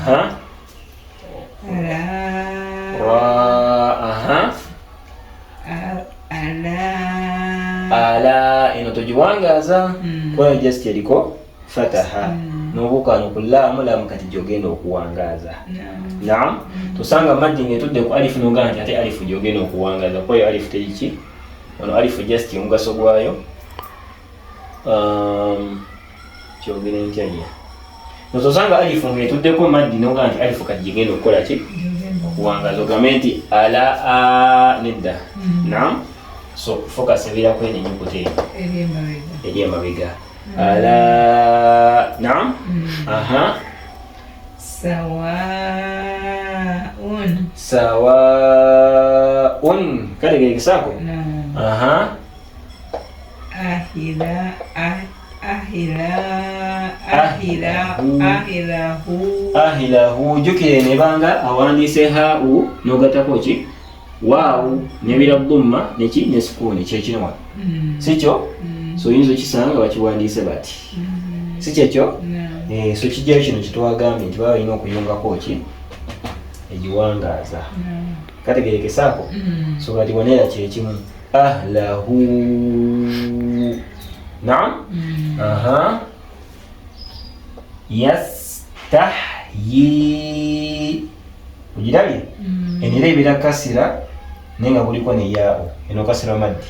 Aha. Aha. Ala ino tojiwangaza kwa just yaliko fataha nobuka nokulamu lamu kati jogenda okuwangaza. Naam. Tusanga maddi ngetudde ku alifu nogamba nti ate alifu jogenda okuwangaza. Kwa hiyo alifu teyiki ono alifu just omugaso gwayo kyogera ntya nosanga alifu ngetuddeko maddi nogamba nti alifu kati jigenda okukola ki okuwangaza ogambe nti ala nedda. Naam. So focus ebira kwene nyukuti eri emabega. Ala. Naam. Aha. Sawaun kategerekesako. Aha. Ahilahu jukire nebanga awandiise hau nogatako ki waawu nebira dhumma neki ne sukuni kyekinwa sikyo. So oyinza okisanga bakiwandiise bati si kyekyo. So kijjayo kino kyetwagambye nti baba balina okuyungako ki egiwangaaza kategerekesaako. So kati wanera kyekimu ahlahu. Naam. Aha. Yastahyi ugirabye enira ebira kasira nenga kuliko ne yao eno kasira maddi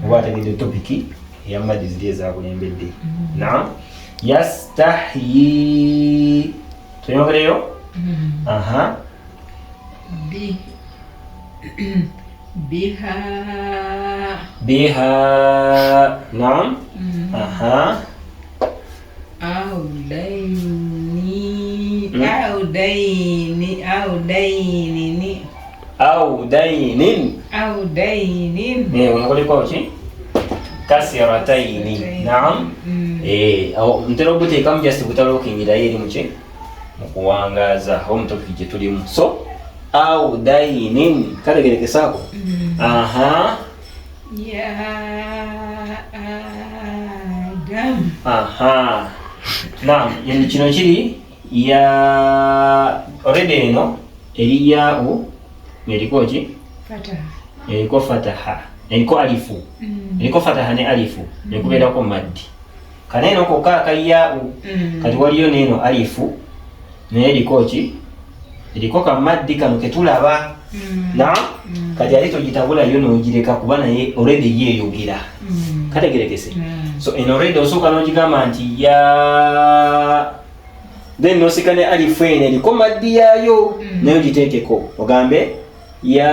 oba ategedde topiki eya maddi ziri ezakulembedde. Naam. Yastahyi tuyongereyo. Aha. Biha. Naam. Aha. Audainin. Unakuliko ki kasirataini. Naam. Ntera obuteekamu just butalookingira eri muki mukuwangaza omutoki gye tulimu. So audainin kategerekesaako. Aha. Ya Adam. Aha. Naam, yani kino kiri ya already eno eri yau eriko ki fataha. Eriko fataha. Eriko alifu. Eriko fataha ne alifu. Nekubeerako maddi. Kane eno kokka yau kati waliyo neno alifu naye eriko ki eriko ka maddi kano ketulaba. Naam. Kati ali togitabula yo nogireka kuba naye already yeeyogera kategerekese. So eno already osooka n'ogigamba nti ya then nosika ne alifu eno eriko maddi yaayo naye ogiteekeko ogambe ya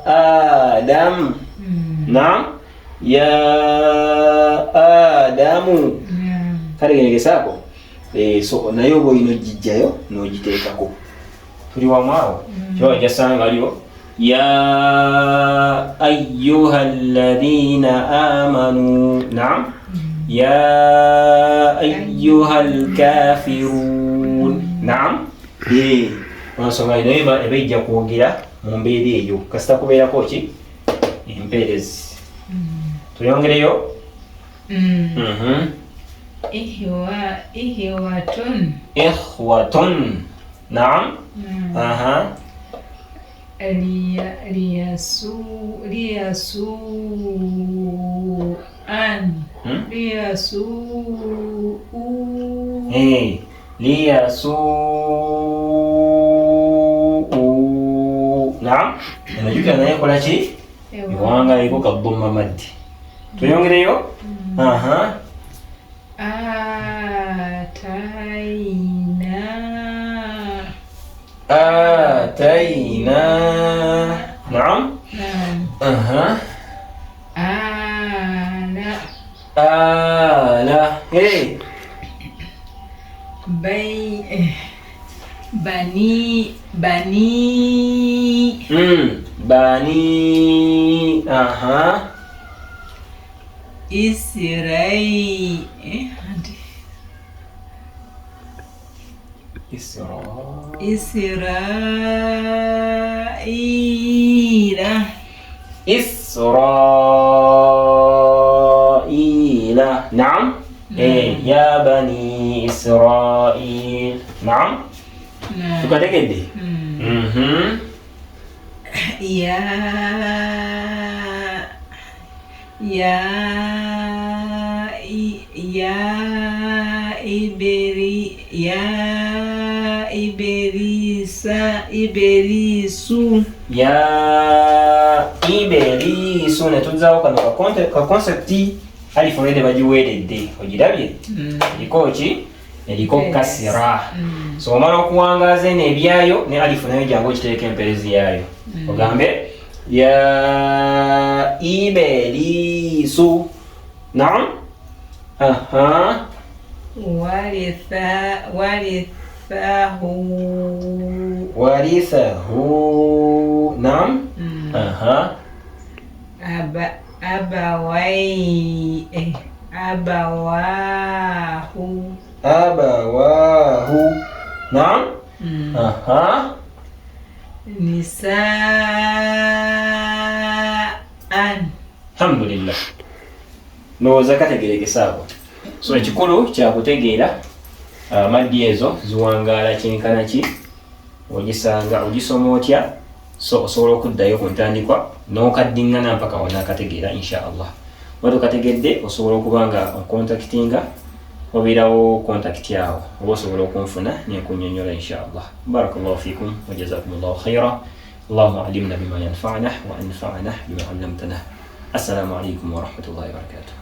Adam. Naam. Ya Adamu kategerekesaako. So naye oba olina ogijjayo n'ogiteekako tuli wamu awo kyoba jasanga aliwo ya ayyuhalladhina amanu. Naam. Ya ayyuhal kafirun. Naam. Onosonga ino eba ijja kwogera mu mbeera eyo kasita kubeerako ki empeerezi. Tuyongereyo. Ikhwatun. Naam. Aha. Naam. Enajukira naye kola ki iwanga iko kabomma maddi. Tuyongereyo. Aha. Ataina. Naam. Aha. Ala. Bani. Bani. Aha. Israila. Naam. Ya bani Israil. Naam. tukategedde. Iberisu. Ya iberisu ne tuzaawo kano ka konsepti alifu nede bagiweeredde ogirabye eriko ki eriko kasira so omala okuwangaaza eno ebyayo ne alifu nayo jangu okiteeka emperezi yaayo ogambe ya iberisu. Naam. Warithahu. Naam. Abawahu. Naam. Nisaan. Alhamdulillah. Ndowooza kategeerekese awo. So ekikulu kyakutegeera amaddi ezo ziwangaala kyenkana ki, ogisanga ogisoma otya, so osobola okuddayo ku ntandikwa n'okaddiŋŋana mpaka wanaakategeera insha Allah. Bwe tukategedde osobola okuba nga okontakitinga obeerawo kontakiti awo oba osobola okunfuna nenkunnyonnyola insha Allah. Barakallahu fikum wa jazakumullahu khaira. Allahumma allimna bima yanfa'una wa anfa'na bima 'allamtana. Assalamu alaikum wa rahmatullahi wa barakatuh.